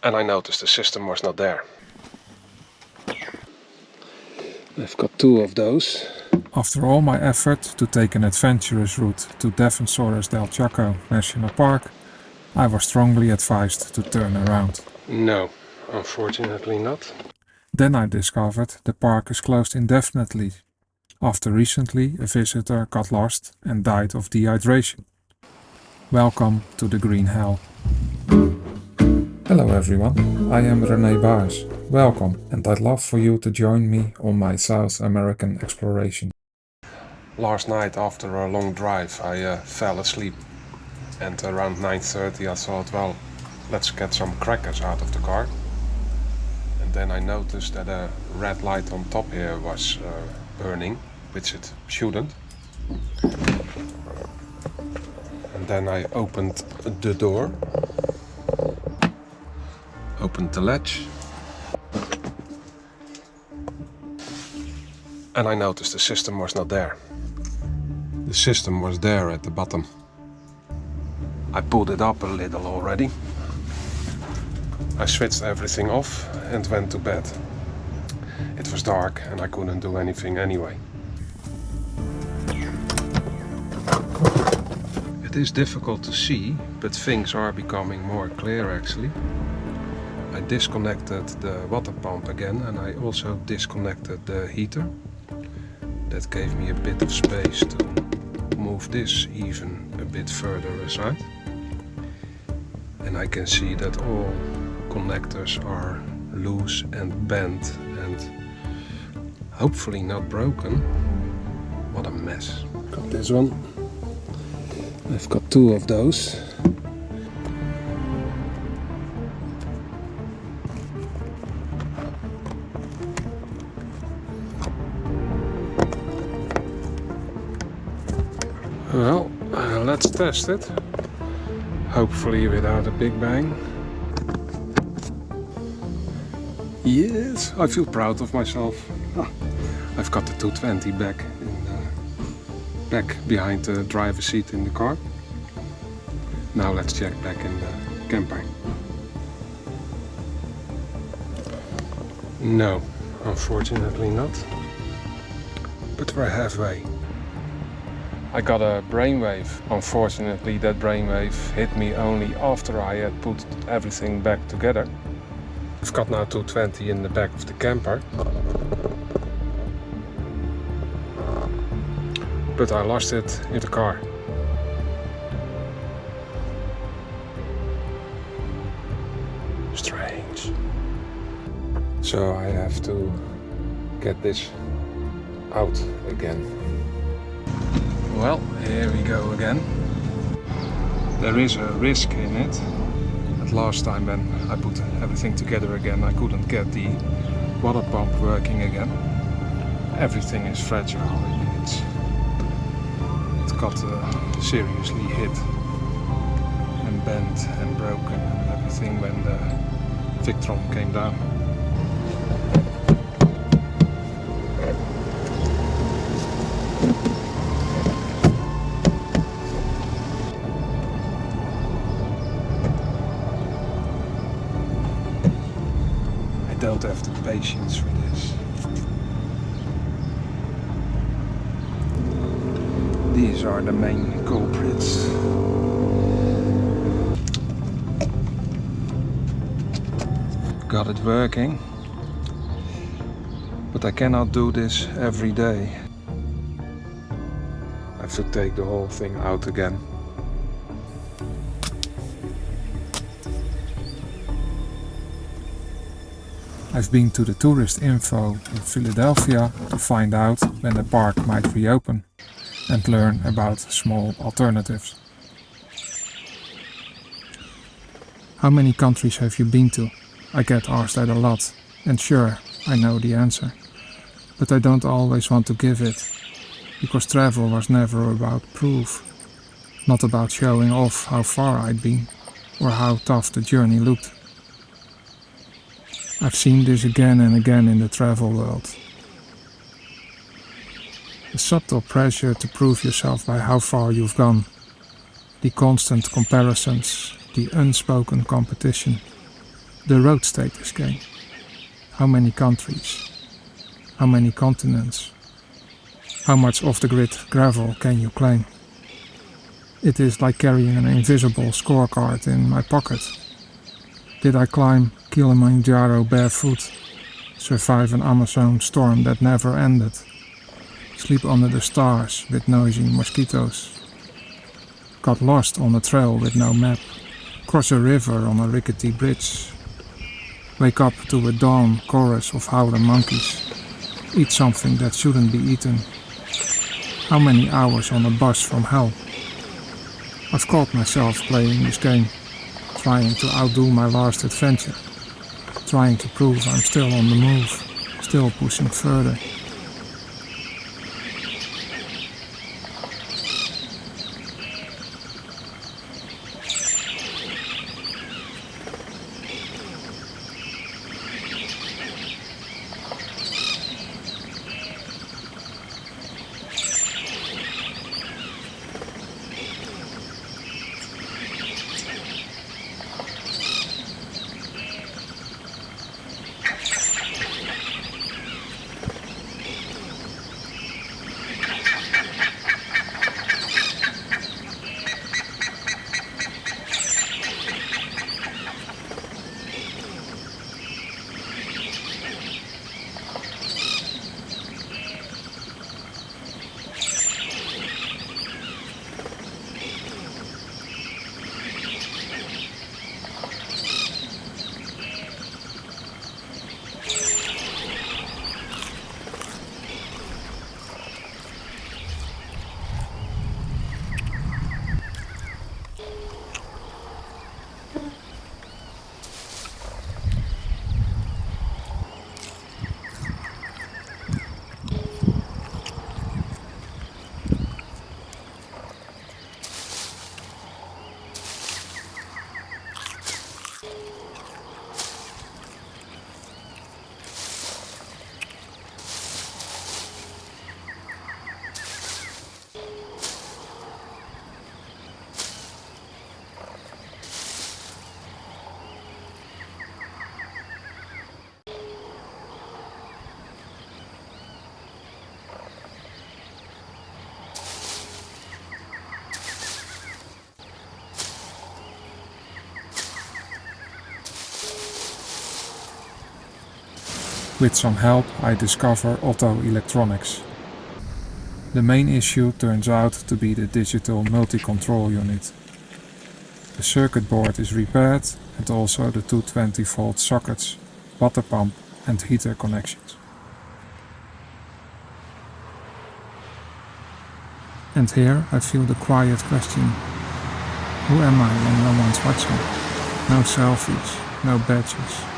and I noticed the system was not there. I've got 2 of those. After all my effort to take an adventurous route to Defensores del Chaco National Park, I was strongly advised to turn around. No, unfortunately not. Then I discovered the park is closed indefinitely, after recently a visitor got lost and died of dehydration. Welcome to the Green Hell. Hello everyone, I am René Baars. Welcome, and I'd love for you to join me on my South American exploration. Last night after a long drive I fell asleep, and around 9:30 I thought, well, let's get some crackers out of the car. And then I noticed that a red light on top here was burning, which it shouldn't. And then I opened the door, opened the latch, and I noticed the system was not there. The system was there at the bottom. I pulled it up a little already. I switched everything off and went to bed. It was dark and I couldn't do anything anyway. It is difficult to see, but things are becoming more clear actually. I disconnected the water pump again, and I also disconnected the heater. That gave me a bit of space to move this even a bit further aside. And I can see that all connectors are loose and bent and hopefully not broken. What a mess. Got this one. I've got 2 of those. Well, let's test it. Hopefully without a big bang. Yes, I feel proud of myself. I've got the 220 back behind the driver's seat in the car. Now let's check back in the camper. No, unfortunately not. But we're halfway. I got a brainwave. Unfortunately, that brainwave hit me only after I had put everything back together. I've got now 220 in the back of the camper. But I lost it in the car. Strange. So I have to get this out again. Well, here we go again. There is a risk in it. But last time when I put everything together again, I couldn't get the water pump working again. Everything is fragile. It got seriously hit and bent and broken and everything when the Victron came down. I don't have the patience for this. These are the main culprits. Got it working, but I cannot do this every day. I have to take the whole thing out again. I've been to the tourist info in Philadelphia to find out when the park might reopen and learn about small alternatives. How many countries have you been to? I get asked that a lot, and sure, I know the answer. But I don't always want to give it, because travel was never about proof. Not about showing off how far I'd been, or how tough the journey looked. I've seen this again and again in the travel world. The subtle pressure to prove yourself by how far you've gone. The constant comparisons, the unspoken competition. The road status game. How many countries? How many continents? How much off-the-grid gravel can you claim? It is like carrying an invisible scorecard in my pocket. Did I climb Kilimanjaro barefoot? Survive an Amazon storm that never ended? Sleep under the stars with noisy mosquitoes? Got lost on a trail with no map? Cross a river on a rickety bridge? Wake up to a dawn chorus of howler monkeys? Eat something that shouldn't be eaten? How many hours on a bus from hell? I've caught myself playing this game, trying to outdo my last adventure, trying to prove I'm still on the move, still pushing further. With some help, I discover auto electronics. The main issue turns out to be the digital multi-control unit. The circuit board is repaired and also the 220-volt sockets, water pump and heater connections. And here I feel the quiet question: who am I when no one's watching? No selfies, no badges.